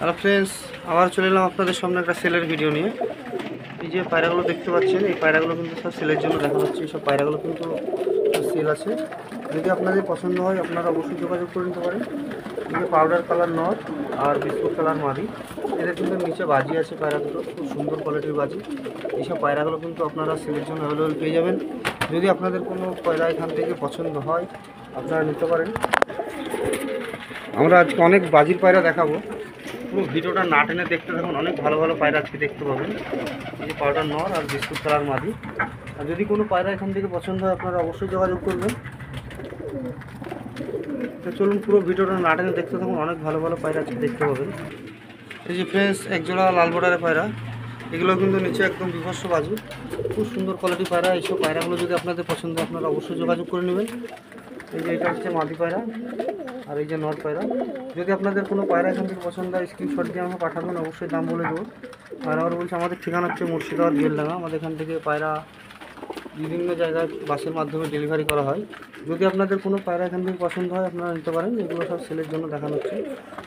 Hello friends, আবার চলে এলাম আপনাদের সামনে একটা সেলের ভিডিও নিয়ে। এই যে পায়রাগুলো দেখতে পাচ্ছেন, এই পায়রাগুলো কিন্তু সব সেলের জন্য দেখা হচ্ছে। এই সব পায়রাগুলো কিন্তু সেল আছে। যদি আপনাদের পছন্দ হয় আপনারা অবশ্যই যোগাযোগ করে নিতে পারেন। এই যে পাউডার কালার নর আর বিস্কুট কালার মাদি, এদের কিন্তু নিচে বাজি আছে। পায়রাগুলো খুব সুন্দর কোয়ালিটির বাজি। এইসব পায়রাগুলো কিন্তু আপনারা সেলের জন্য অ্যাভেলেবেল পেয়ে যাবেন। যদি আপনাদের কোনো পায়রা এখান থেকে পছন্দ হয় আপনারা নিতে পারেন। আমরা আজকে অনেক বাজির পায়রা দেখাবো। পুরো ভিডিওটা না টেনে দেখতে থাকুন, অনেক ভালো ভালো পায়রা আজকে দেখতে পাবেন। এই যে পাউডার নর আর বিস্কুট কালার মাদি। আর যদি কোনো পায়রা এখান থেকে পছন্দ হয় আপনারা অবশ্যই যোগাযোগ করবেন। তো চলুন পুরো ভিডিওটা না টেনে দেখতে থাকুন, অনেক ভালো ভালো পায়রা আজকে দেখতে পাবেন। এই যে ফ্রেন্ডস, একজোড়া লাল বর্ডারের পায়রা। এগুলো কিন্তু নিচে একদম বিভৎস বাজু, খুব সুন্দর কোয়ালিটি পায়রা। এইসব পায়রাগুলো যদি আপনাদের পছন্দ হয় আপনারা অবশ্যই যোগাযোগ করে নেবেন। এই যে এটা হচ্ছে মাদি পায়রা আর এই যে নর পায়রা। যদি আপনাদের কোনো পায়রা এখান থেকে পছন্দ হয় স্ক্রিনশট দিয়ে আমাকে পাঠাবেন, অবশ্যই দাম বলে দেবো। আর আবার বলছি, আমাদের ঠিকানা হচ্ছে মুর্শিদাবাদ বেলডাঙ্গা। আমাদের এখান থেকে পায়রা বিভিন্ন জায়গায় বাসের মাধ্যমে ডেলিভারি করা হয়। যদি আপনাদের কোনো পায়রা এখান থেকে পছন্দ হয় আপনারা নিতে পারেন। এগুলো সব সেলের জন্য দেখানো হচ্ছে।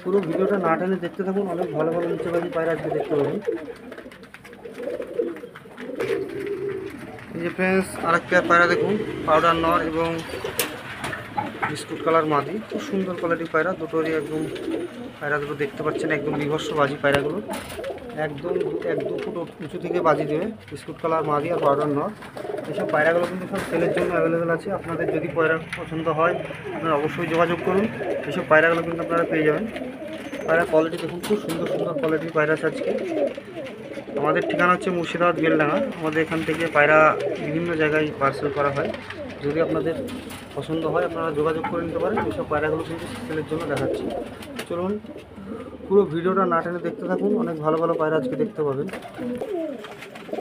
পুরো ভিডিওটা না টেনে দেখতে থাকুন, অনেক ভালো ভালো নিচে বাজি পায়রা আজকে দেখতে পাবেন। এই যে ফ্রেন্ডস, আরেক পেয়ার পায়রা দেখুন, পাউডার নর এবং বিস্কুট কালার মাদি। খুব সুন্দর কোয়ালিটির পায়রা দুটোরই। একদম পায়রা দুটো দেখতে পাচ্ছেন, একদম বিভৎস বাজি পায়রাগুলো। একদম 1-2 ফুট উঁচু থেকে বাজি দেবে। বিস্কুট কালার মাদি আর পাউডার নর। এইসব পায়রাগুলো কিন্তু সব সেলের জন্য অ্যাভেলেবেল আছে। আপনাদের যদি পায়রা পছন্দ হয় আপনারা অবশ্যই যোগাযোগ করুন। এইসব পায়রাগুলো কিন্তু আপনারা পেয়ে যাবেন। পায়রা কোয়ালিটি দেখুন, খুব সুন্দর সুন্দর কোয়ালিটির পায়রা আছে আজকে। আমাদের ঠিকানা হচ্ছে মুর্শিদাবাদ বেলডাঙ্গা। আমাদের এখান থেকে পায়রা বিভিন্ন জায়গায় পার্সেল করা হয়। যদি আপনাদের পছন্দ হয় আপনারা যোগাযোগ করে নিতে পারেন। এইসব পায়রাগুলো কিন্তু সেলের জন্য দেখাচ্ছি। চলুন পুরো ভিডিওটা না টেনে দেখতে থাকুন, অনেক ভালো ভালো পায়রা আজকে দেখতে পাবেন।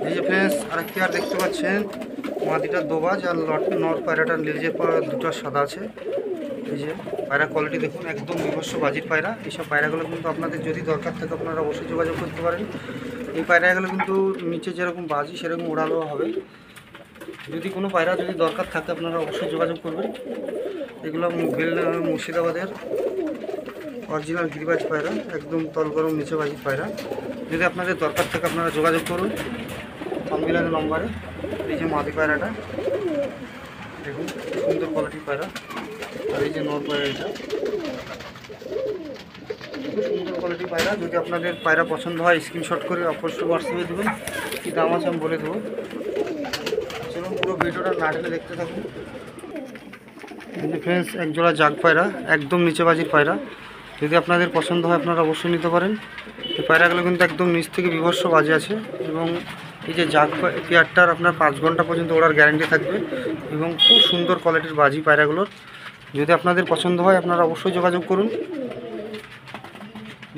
এই যে ফ্রেন্ডস, আরেকটি আর দেখতে পাচ্ছেন, মাদিটার দোবাজ আর নর পায়রাটার লেজের পর দুটো সাদা আছে। এই যে পায়রা কোয়ালিটি দেখুন, একদম বিভৎস বাজির পায়রা। এইসব পায়রাগুলো কিন্তু আপনাদের যদি দরকার থাকে আপনারা অবশ্যই যোগাযোগ করতে পারেন। এই পায়রাগুলো কিন্তু নিচে যেরকম বাজি সেরকম ওড়ালো হবে। যদি কোনো পায়রা যদি দরকার থাকে আপনারা অবশ্যই যোগাযোগ করবেন। এগুলো মুর্শিদাবাদের অরিজিনাল গিরিবাজ পায়রা, একদম তলগরম নিচে বাজির পায়রা। যদি আপনাদের দরকার থাকে আপনারা যোগাযোগ করুন সম্মিলনের নম্বরে। এই যে মাদি পায়রাটা দেখুন, সুন্দর কোয়ালিটির পায়রা। আর এই যে নর পায়রা, এটা খুব সুন্দর কোয়ালিটির পায়রা। যদি আপনাদের পায়রা পছন্দ হয় স্ক্রিনশট করে অবশ্যই হোয়াটসঅ্যাপে দেবেন, কী দাম আছে আমি বলে দেবো। চলুন পুরো ভিডিওটা না টেনে দেখতে থাকুন। এই যে ফ্রেন্ডস, একজোড়া জাগ পায়রা, একদম নিচে বাজির পায়রা। যদি আপনাদের পছন্দ হয় আপনারা অবশ্যই নিতে পারেন। এই পায়রাগুলো কিন্তু একদম নিচ থেকে বিভৎস বাজে আছে। এবং এই যে জাগ পেয়ারটার আপনার 5 ঘন্টা পর্যন্ত ওড়ার গ্যারান্টি থাকবে। এবং খুব সুন্দর কোয়ালিটির বাজি পায়রাগুলোর। যদি আপনাদের পছন্দ হয় আপনারা অবশ্যই যোগাযোগ করুন।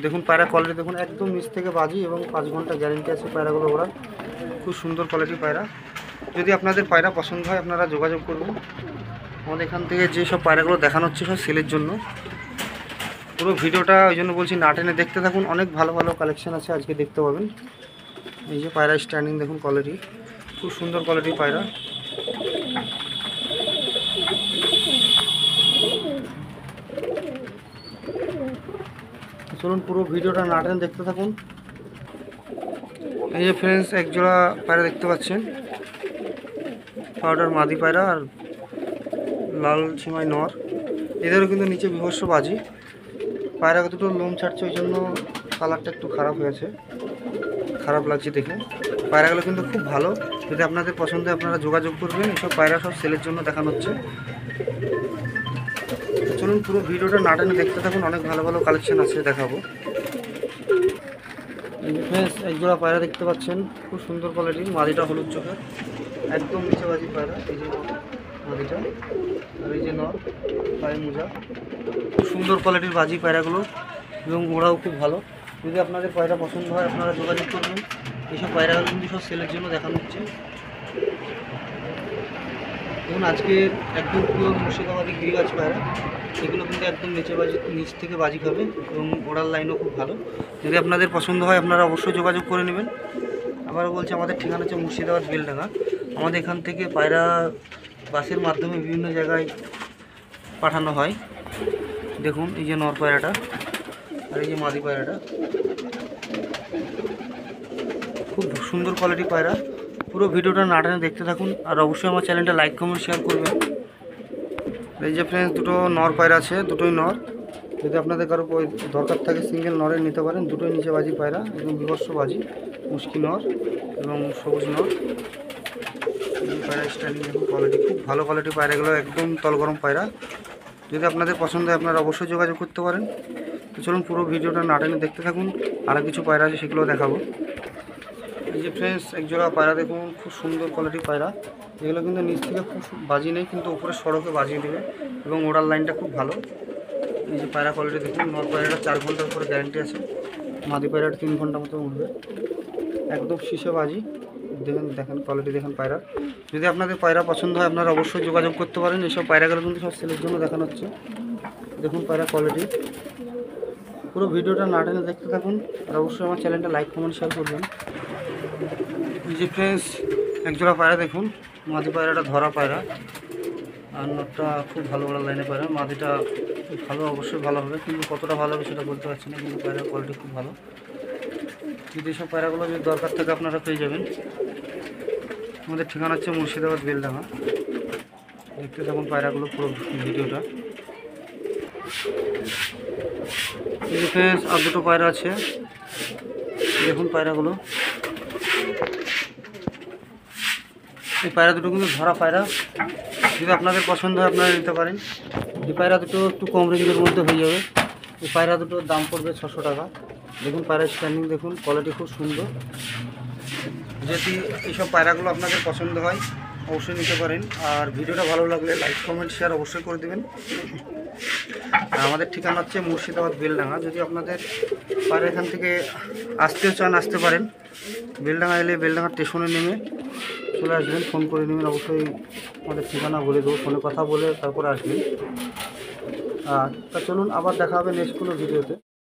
দেখুন পায়রা কোয়ালিটি দেখুন, একদম নিচ থেকে বাজি এবং 5 ঘন্টা গ্যারান্টি আছে পায়রাগুলো ওড়ার। খুব সুন্দর কোয়ালিটির পায়রা। যদি আপনাদের পায়রা পছন্দ হয় আপনারা যোগাযোগ করবেন। আমাদের এখান থেকে যেসব পায়রাগুলো দেখানো হচ্ছে সব সেলের জন্য। পুরো ভিডিওটা ওই জন্য বলছি না টেনে দেখতে থাকুন, অনেক ভালো ভালো কালেকশন আছে আজকে দেখতে পাবেন। এই যে পায়রা স্ট্যান্ডিং দেখুন কোয়ালিটি, খুব সুন্দর কোয়ালিটির পায়রা। চলুন পুরো ভিডিওটা না টেনে দেখতে থাকুন। এই যে ফ্রেন্ডস, একজোড়া পায়রা দেখতে পাচ্ছেন, পাউডার মাদি পায়রা আর লাল সীমাই নর। এদেরও কিন্তু নিচে বিভৎস বাজি। পায়রা দুটো লোম ছাড়ছে, ওই জন্য কালারটা একটু খারাপ হয়েছে, খারাপ লাগছে দেখে। পায়রাগুলো কিন্তু খুব ভালো। যদি আপনাদের পছন্দ হয় আপনারা যোগাযোগ করবেন। এসব পায়রা সব সেলের জন্য দেখানো হচ্ছে। চলুন পুরো ভিডিওটা না টেনে দেখতে থাকুন, অনেক ভালো ভালো কালেকশন আছে দেখাবো। ফ্রেন্ডস, একজোড়া পায়রা দেখতে পাচ্ছেন, খুব সুন্দর কোয়ালিটির। মাদিটা হলুদ চোখের, একদম নিচে বাজি পায়রা। এই যে মাদিটা আর এই যে নর, পায়ে মোজা। খুব সুন্দর কোয়ালিটির বাজি পায়রাগুলো এবং ওরাও খুব ভালো। যদি আপনাদের পায়রা পছন্দ হয় আপনারা যোগাযোগ করবেন। এইসব পায়রাগুলো কিন্তু সব সেলের জন্য দেখানো হচ্ছে। দেখুন আজকে একদম পুরো মুর্শিদাবাদী গিরিবাজ পায়রা। এগুলো কিন্তু একদম নিচ থেকে বাজি খাবে এবং ওড়ার লাইনও খুব ভালো। যদি আপনাদের পছন্দ হয় আপনারা অবশ্যই যোগাযোগ করে নেবেন। আবারও বলছি, আমাদের ঠিকানা হচ্ছে মুর্শিদাবাদ বেলডাঙ্গা। আমাদের এখান থেকে পায়রা বাসের মাধ্যমে বিভিন্ন জায়গায় পাঠানো হয়। দেখুন এই যে নর পায়রাটা আর এই যে মাদি পায়রাটা। খুব সুন্দর কোয়ালিটি পায়রা। পুরো ভিডিওটা না টেনে দেখতে থাকুন, আর অবশ্যই আমার চ্যানেলটা লাইক কমেন্ট শেয়ার করবেন। এই যে ফ্রেন্ডস, দুটো নর পায়রা আছে, দুটোই নর। যদি আপনাদের কারো দরকার থাকে সিঙ্গেল নরের নিতে পারেন। দুটোই নিচে বাজি পায়রা, একদম বিভৎস বাজি, মুশকি নর এবং সবুজ নর। এই পায়রা স্টাইলিং দেখুন, কোয়ালিটি খুব ভালো কোয়ালিটি পায়রা, এগুলো একদম তলগরম পায়রা। যদি আপনাদের পছন্দ হয় আপনারা অবশ্যই যোগাযোগ করতে পারেন। তো চলুন পুরো ভিডিওটা না টেনে দেখতে থাকুন, আরও কিছু পায়রা আছে সেগুলো দেখাবো। এই যে ফ্রেন্ডস, একজোড়া পায়রা দেখুন, খুব সুন্দর কোয়ালিটির পায়রা। এগুলো কিন্তু নিচ থেকে খুব বাজি নেই, কিন্তু উপরে সড়কে বাজিয়ে দেবে এবং ওড়ার লাইনটা খুব ভালো। এই যে পায়রা কোয়ালিটি দেখুন, নর পায়রাটা 4 ঘন্টার উপরে গ্যারান্টি আছে, মাদি পায়রাটা 3 ঘন্টা মতো উঠবে, একদম শীষে বাজি। দেখেন কোয়ালিটি দেখেন পায়রা। যদি আপনাদের পায়রা পছন্দ হয় আপনারা অবশ্যই যোগাযোগ করতে পারেন। এইসব পায়রাগুলো কিন্তু সব সেলের জন্য দেখানো হচ্ছে। দেখুন পায়রা কোয়ালিটি। পুরো ভিডিওটা না টেনে দেখতে থাকুন, আর অবশ্যই আমার চ্যানেলটা লাইক কমেন্ট শেয়ার করবেন। এই যে ফ্রেন্ডস, একজোড়া পায়রা দেখুন, মাদি পায়রাটা ধরা পায়রা, আর নটটা খুব ভালো ওড়ার লাইনে পায়রা। মাদিটা ভালো, অবশ্যই ভালো হবে, কিন্তু কতটা ভালো হবে সেটা বলতে পারছি না, কিন্তু পায়রার কোয়ালিটি খুব ভালো। যদি সব পায়রাগুলো যদি দরকার থাকে আপনারা পেয়ে যাবেন। আমাদের ঠিকানা হচ্ছে মুর্শিদাবাদ বেলডাঙ্গা। দেখতে থাকুন পায়রাগুলো পুরো ভিডিওটা। এই যে ফ্রেন্ডস, আর দুটো পায়রা আছে, দেখুন পায়রাগুলো। এই পায়রা দুটো কিন্তু ধরা পায়রা, যদি আপনাদের পছন্দ হয় আপনারা নিতে পারেন। এই পায়রা দুটো একটু কম রেঞ্জের মধ্যে হয়ে যাবে। এই পায়রা দুটোর দাম পড়বে 600 টাকা। দেখুন পায়রা স্ট্যান্ডিং দেখুন, কোয়ালিটি খুব সুন্দর। যদি এইসব পায়রাগুলো আপনাদের পছন্দ হয় অবশ্যই নিতে পারেন। আর ভিডিওটা ভালো লাগলে লাইক কমেন্ট শেয়ার অবশ্যই করে দেবেন। আর আমাদের ঠিকানা হচ্ছে মুর্শিদাবাদ বেলডাঙ্গা। যদি আপনাদের পায়রা এখান থেকে আসতেও চান আসতে পারেন। বেলডাঙ্গা এলে বেলডাঙ্গা স্টেশনে নেমে চলে আসবেন, ফোন করে নেবেন, অবশ্যই আমাদের ঠিকানা বলে দেবো, ফোনে কথা বলে তারপরে আসবেন। আর তা চলুন আবার দেখা হবে নেক্সট কোনো ভিডিওতে।